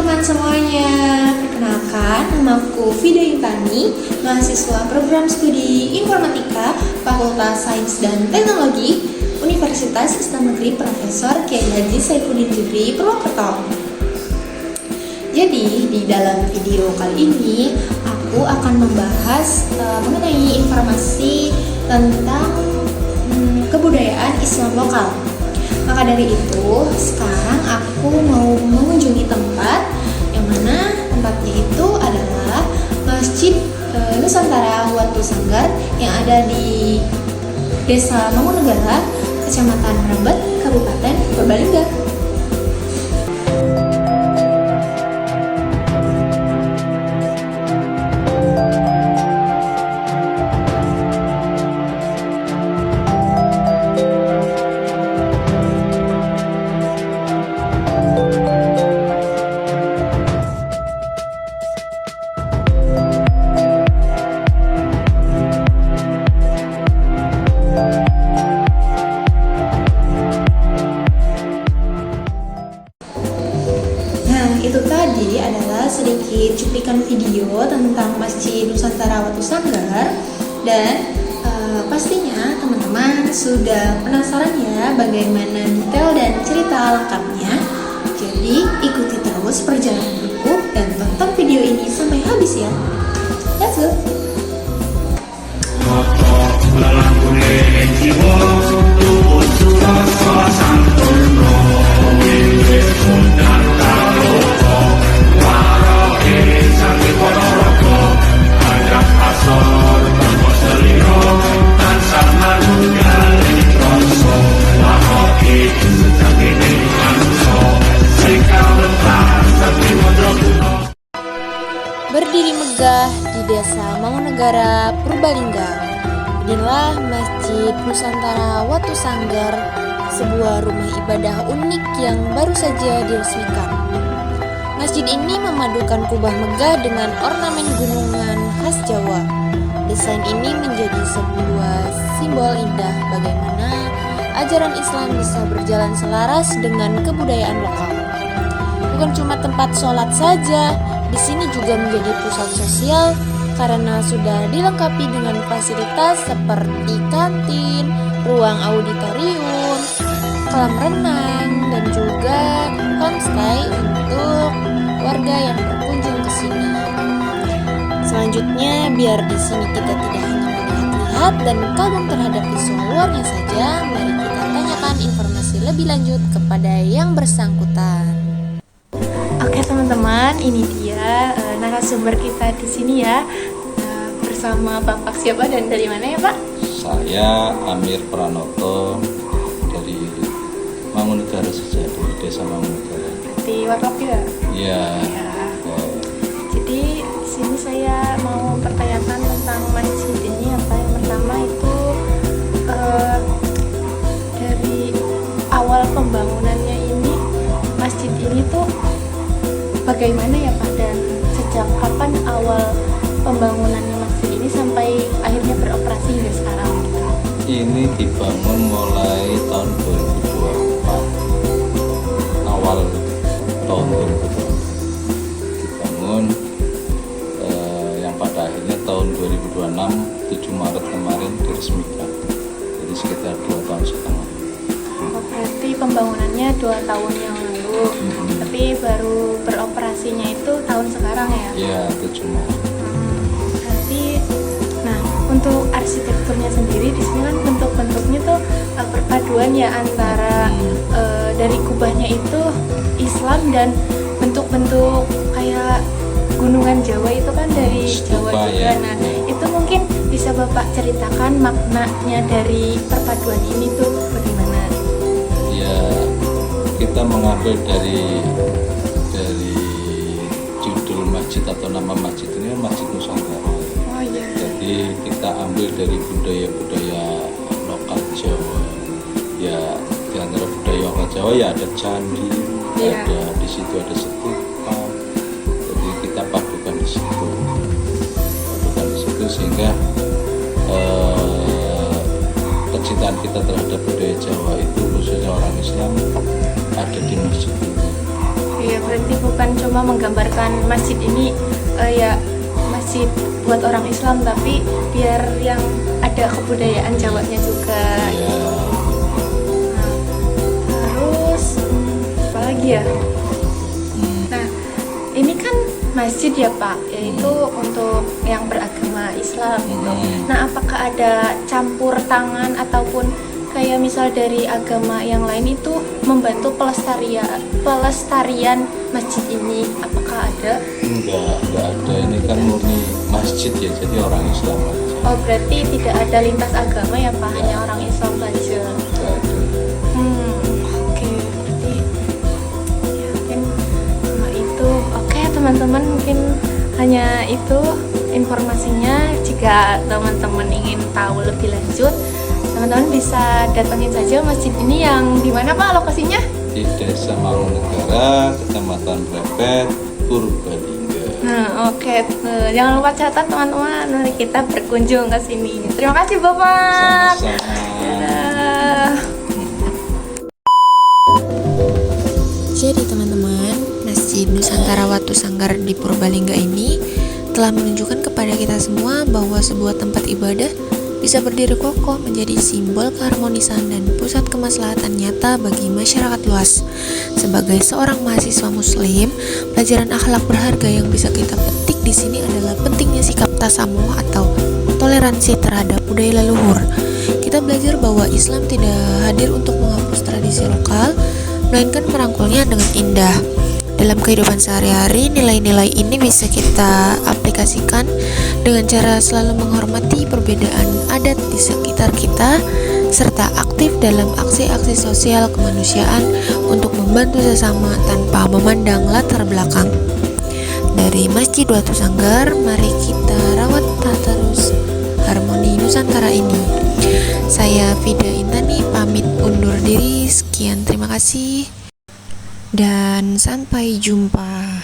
teman-teman semuanya, perkenalkan namaku Vida Intani, mahasiswa program studi Informatika Fakultas Sains dan Teknologi Universitas Islam Negeri Profesor Kiai Haji Saifuddin Jubri Purwokerto. Jadi di dalam video kali ini aku akan membahas mengenai informasi tentang kebudayaan Islam lokal. Maka dari itu, sekarang aku mau mengunjungi tempat yang mana tempatnya itu adalah Masjid Nusantara Watu Sanggar yang ada di Desa Mangunegara, Kecamatan Mrebet, Kabupaten Purbalingga. Itu tadi adalah sedikit cuplikan video tentang Masjid Nusantara Watu Sanggar dan pastinya teman-teman sudah penasaran ya bagaimana detail dan cerita lengkapnya. Jadi ikuti terus perjalanan aku dan tonton video ini sampai habis ya. Let's go! Berdiri megah di Desa Mangunegara, Purbalingga. Inilah Masjid Nusantara Watu Sanggar, sebuah rumah ibadah unik yang baru saja diresmikan. Masjid ini memadukan kubah megah dengan ornamen gunungan khas Jawa. Desain ini menjadi sebuah simbol indah bagaimana ajaran Islam bisa berjalan selaras dengan kebudayaan lokal. Bukan cuma tempat sholat saja, di sini juga menjadi pusat sosial karena sudah dilengkapi dengan fasilitas seperti kantin, ruang auditorium, kolam renang, dan juga homestay untuk warga yang berkunjung ke sini. Selanjutnya, biar di sini kita tidak hanya melihat-lihat dan kagum terhadap visual luarnya saja, mari kita tanyakan informasi lebih lanjut kepada yang bersangkutan. Oke teman-teman, ini dia narasumber kita di sini ya, bersama Bapak siapa dan dari mana ya Pak? Saya Amir Pranoto dari Mangunegara saja, dari Desa Mangunegara. Di Warlap ya? Iya. Ya. Jadi sini saya mau pertanyakan tentang masjid ini apa yang pertama itu dari awal pembangunannya ini masjid ini tuh bagaimana ya Pak, dan sejak kapan awal pembangunannya masjid ini sampai akhirnya beroperasi hingga sekarang gitu? Ini dibangun mulai tahun 2024, awal tahun 2024 dibangun, yang pada akhirnya tahun 2026 7 Maret kemarin diresmikan. Jadi sekitar 2 tahun setengah. Berarti pembangunannya 2 tahun yang lalu, tapi baru beroperasinya itu tahun sekarang ya? Iya, 7 Maret. Berarti, nah untuk arsitekturnya sendiri di sini kan bentuk-bentuknya tuh perpaduan ya antara dari kubahnya itu Islam dan bentuk-bentuk kayak gunungan Jawa itu kan dari Jawa Stupa, juga. ya. Nah itu mungkin bisa Bapak ceritakan maknanya dari perpaduan ini tuh bagaimana? Ya, kita mengambil dari judul masjid atau nama masjid ini Masjid Nusantara. Oh iya. Jadi kita ambil dari budaya-budaya lokal Jawa. Ya, di antara budaya lokal Jawa ya ada candi, Iya. ada di situ ada stupa. Jadi kita padukan di situ. Sehingga kecintaan kita terhadap budaya Jawa itu khususnya orang Islam ada di masjid ini. Oke, berarti bukan cuma menggambarkan masjid ini ya masjid buat orang Islam, tapi biar yang ada kebudayaan Jawanya juga. Ya, Terus apa lagi ya? Nah, ini kan masjid ya Pak, yaitu untuk yang beragama Islam gitu. Nah, apakah ada campur tangan ataupun kayak misal dari agama yang lain itu membantu pelestarian masjid ini? Apakah ada? enggak ada, ini kan murni masjid ya, jadi orang Islam aja. Oh, berarti tidak ada lintas agama ya Pak, hanya orang Islam saja. Enggak ada. Oke, berarti ya, mungkin cuma itu. Oke, teman-teman, mungkin hanya itu informasinya. Jika teman-teman ingin tahu lebih lanjut, teman-teman bisa datangin saja masjid ini yang di mana Pak lokasinya? Di Desa Mangunegara, Kecamatan Brepet, Purbalingga. Nah, oke. Jangan lupa catat teman-teman, nanti kita berkunjung ke sini. Terima kasih Bapak. Sama-sama. Dadah. Jadi teman-teman, Masjid Nusantara Watu Sanggar di Purbalingga ini telah menunjukkan kepada kita semua bahwa sebuah tempat ibadah bisa berdiri kokoh menjadi simbol keharmonisan dan pusat kemaslahatan nyata bagi masyarakat luas. Sebagai seorang mahasiswa muslim, pelajaran akhlak berharga yang bisa kita petik di sini adalah pentingnya sikap tasamuh atau toleransi terhadap budaya leluhur. Kita belajar bahwa Islam tidak hadir untuk menghapus tradisi lokal, melainkan merangkulnya dengan indah. Dalam kehidupan sehari-hari, nilai-nilai ini bisa kita aplikasikan dengan cara selalu menghormati perbedaan adat di sekitar kita, serta aktif dalam aksi-aksi sosial kemanusiaan untuk membantu sesama tanpa memandang latar belakang. Dari Masjid Watu Sanggar, mari kita rawat terus harmoni Nusantara ini. Saya Vida Intani pamit undur diri. Sekian, terima kasih. Dan sampai jumpa.